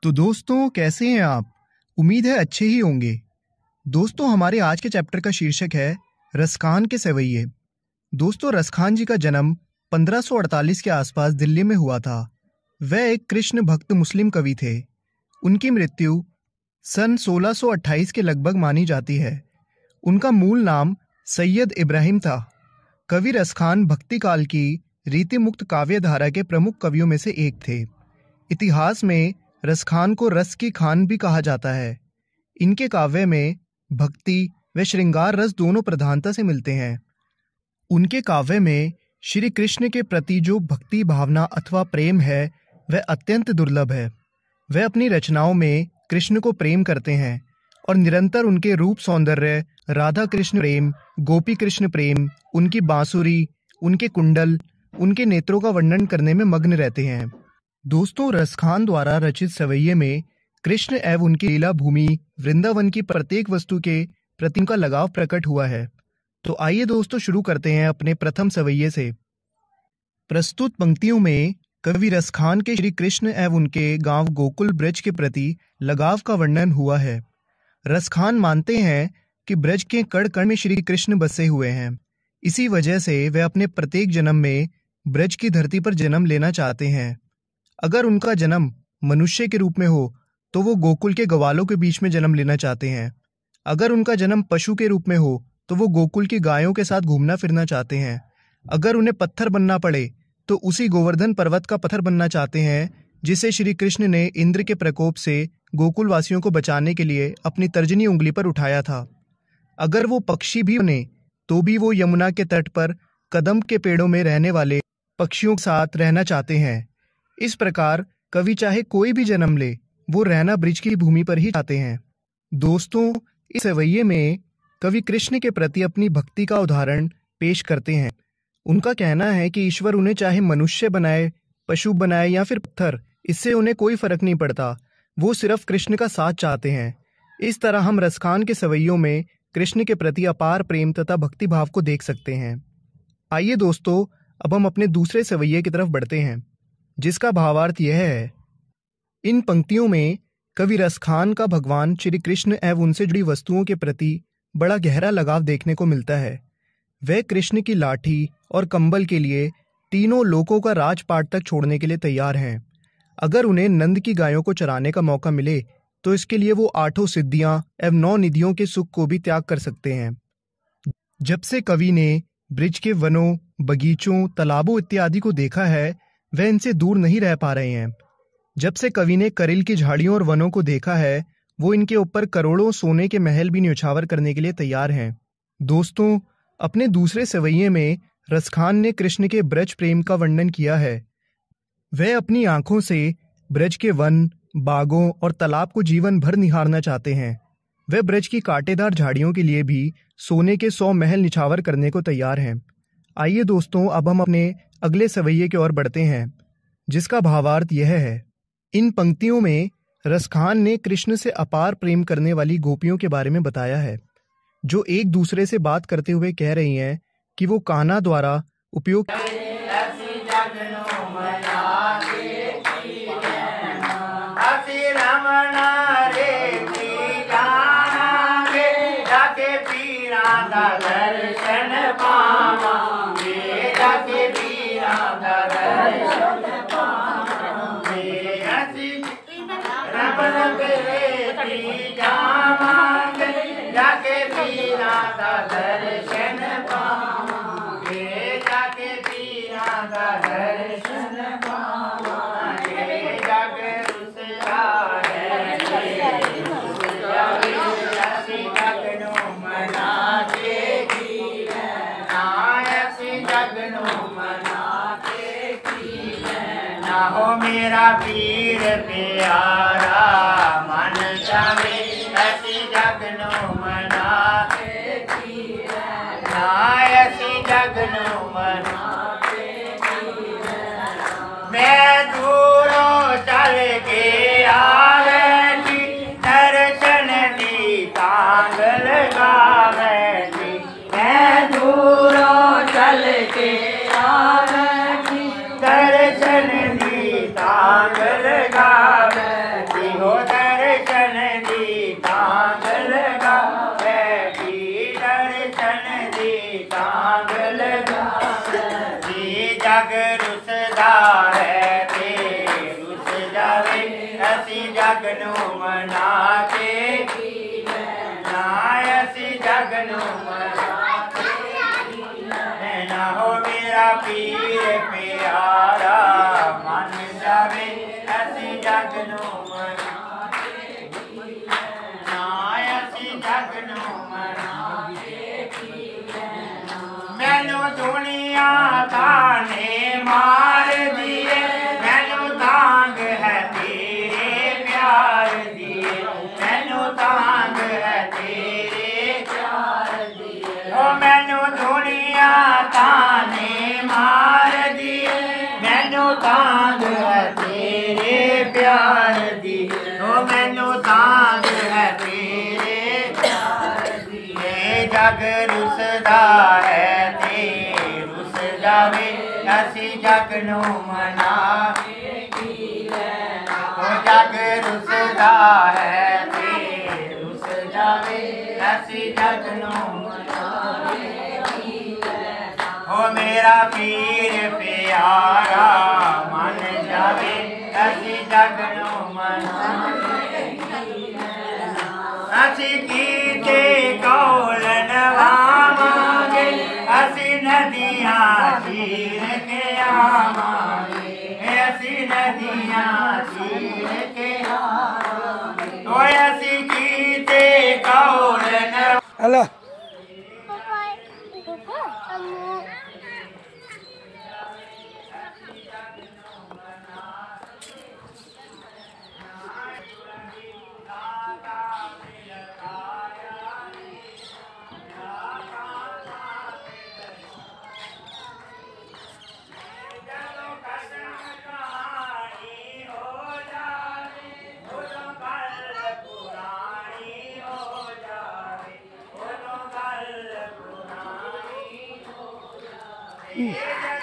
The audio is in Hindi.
तो दोस्तों, कैसे हैं आप? उम्मीद है अच्छे ही होंगे। दोस्तों, हमारे आज के चैप्टर का शीर्षक है रसखान के सवैये। दोस्तों, रसखान जी का जन्म 1548 के आसपास दिल्ली में हुआ था। वह एक कृष्ण भक्त मुस्लिम कवि थे। उनकी मृत्यु सन 1628 के लगभग मानी जाती है। उनका मूल नाम सैयद इब्राहिम था। कवि रसखान भक्ति काल की रीति मुक्त काव्य धारा के प्रमुख कवियों में से एक थे। इतिहास में रसखान को रस की खान भी कहा जाता है। इनके काव्य में भक्ति व श्रृंगार रस दोनों प्रधानता से मिलते हैं। उनके काव्य में श्री कृष्ण के प्रति जो भक्ति भावना अथवा प्रेम है वह अत्यंत दुर्लभ है। वह अपनी रचनाओं में कृष्ण को प्रेम करते हैं और निरंतर उनके रूप सौंदर्य, राधा कृष्ण प्रेम, गोपी कृष्ण प्रेम, उनकी बांसुरी, उनके कुंडल, उनके नेत्रों का वर्णन करने में मग्न रहते हैं। दोस्तों, रसखान द्वारा रचित सवैये में कृष्ण एवं उनकी लीला भूमि वृंदावन की प्रत्येक वस्तु के प्रति उनका लगाव प्रकट हुआ है। तो आइए दोस्तों, शुरू करते हैं अपने प्रथम सवैये से। प्रस्तुत पंक्तियों में कवि रसखान के श्री कृष्ण एवं उनके गांव गोकुल ब्रज के प्रति लगाव का वर्णन हुआ है। रसखान मानते हैं कि ब्रज के कण कण में श्री कृष्ण बसे हुए हैं। इसी वजह से वे अपने प्रत्येक जन्म में ब्रज की धरती पर जन्म लेना चाहते हैं। अगर उनका जन्म मनुष्य के रूप में हो तो वो गोकुल के ग्वालों के बीच में जन्म लेना चाहते हैं। अगर उनका जन्म पशु के रूप में हो तो वो गोकुल की गायों के साथ घूमना फिरना चाहते हैं। अगर उन्हें पत्थर बनना पड़े तो उसी गोवर्धन पर्वत का पत्थर बनना चाहते हैं जिसे श्री कृष्ण ने इंद्र के प्रकोप से गोकुल वासियों को बचाने के लिए अपनी तर्जनी उंगली पर उठाया था। अगर वो पक्षी भी बने तो भी वो यमुना के तट पर कदम के पेड़ों में रहने वाले पक्षियों के साथ रहना चाहते हैं। इस प्रकार कवि चाहे कोई भी जन्म ले, वो रहना ब्रज की भूमि पर ही चाहते हैं। दोस्तों, इस सवैये में कवि कृष्ण के प्रति अपनी भक्ति का उदाहरण पेश करते हैं। उनका कहना है कि ईश्वर उन्हें चाहे मनुष्य बनाए, पशु बनाए या फिर पत्थर, इससे उन्हें कोई फर्क नहीं पड़ता। वो सिर्फ कृष्ण का साथ चाहते हैं। इस तरह हम रसखान के सवैयों में कृष्ण के प्रति अपार प्रेम तथा भक्ति भाव को देख सकते हैं। आइए दोस्तों, अब हम अपने दूसरे सवैये की तरफ बढ़ते हैं, जिसका भावार्थ यह है। इन पंक्तियों में कवि रसखान का भगवान श्री कृष्ण एवं उनसे जुड़ी वस्तुओं के प्रति बड़ा गहरा लगाव देखने को मिलता है। वह कृष्ण की लाठी और कंबल के लिए तीनों लोकों का राजपाट तक छोड़ने के लिए तैयार हैं। अगर उन्हें नंद की गायों को चराने का मौका मिले तो इसके लिए वो 8 सिद्धियां एवं 9 निधियों के सुख को भी त्याग कर सकते हैं। जब से कवि ने ब्रज के वनों, बगीचों, तालाबों इत्यादि को देखा है, वह इनसे दूर नहीं रह पा रहे हैं। जब से कवि ने करिल की झाड़ियों और वनों को देखा है, वो इनके ऊपर करोड़ों सोने के महल भी न्यौछावर करने के लिए तैयार हैं। दोस्तों, अपने दूसरे सवैये में रसखान ने कृष्ण के ब्रज प्रेम का वर्णन किया है। वह अपनी आंखों से ब्रज के वन, बागों और तालाब को जीवन भर निहारना चाहते हैं। वह ब्रज की कांटेदार झाड़ियों के लिए भी सोने के 100 महल निछावर करने को तैयार हैं। आइए दोस्तों, अब हम अपने अगले सवैये की ओर बढ़ते हैं, जिसका भावार्थ यह है। इन पंक्तियों में रसखान ने कृष्ण से अपार प्रेम करने वाली गोपियों के बारे में बताया है, जो एक दूसरे से बात करते हुए कह रही हैं कि वो कान्हा द्वारा उपयोग हो मेरा पीर प्यारा मन चावे ऐसी जगनो मना ऐसी जगनो मना मैं दूरों चल के आवेगी दर्शन दी तांग लगावेगी मैं दूरों चल के आवेगी दर्शन दी तांग लगावेगी जग नू मना के पी लेना, असी जग नू मना के पी लेना। हो मेरा पीर प्यारा मन जावे, असी जग नू मना के पी लेना, असी जग नू मना के पी लेना। मैनू दुनिया ताने मार दिए, मैनू तांग है तेरे प्यार दिए, मैनू तांग है तेरे प्यार दिए। ओ मैनू दुनिया ताने मार दिए, मैनू तांग है तेरे प्यार दिए। ओ मैनू तांग है तेरे प्यार दिए। जग रुसदा है ते रुस जावे, असी जग नू मना के पी लेना। ओ जग रुसदा है ते रुस जावे, असी जग नू मना के पी लेना। ओ मेरा पीर प्यारा मन जावे, असी जग नू मना के पी लेना। असी कीते कौल नवावांगे, असी नदियाँ चीर के आवांगे, असी नदियाँ चीर के आवांगे। तो असी कीते कौल हेलो Yeah.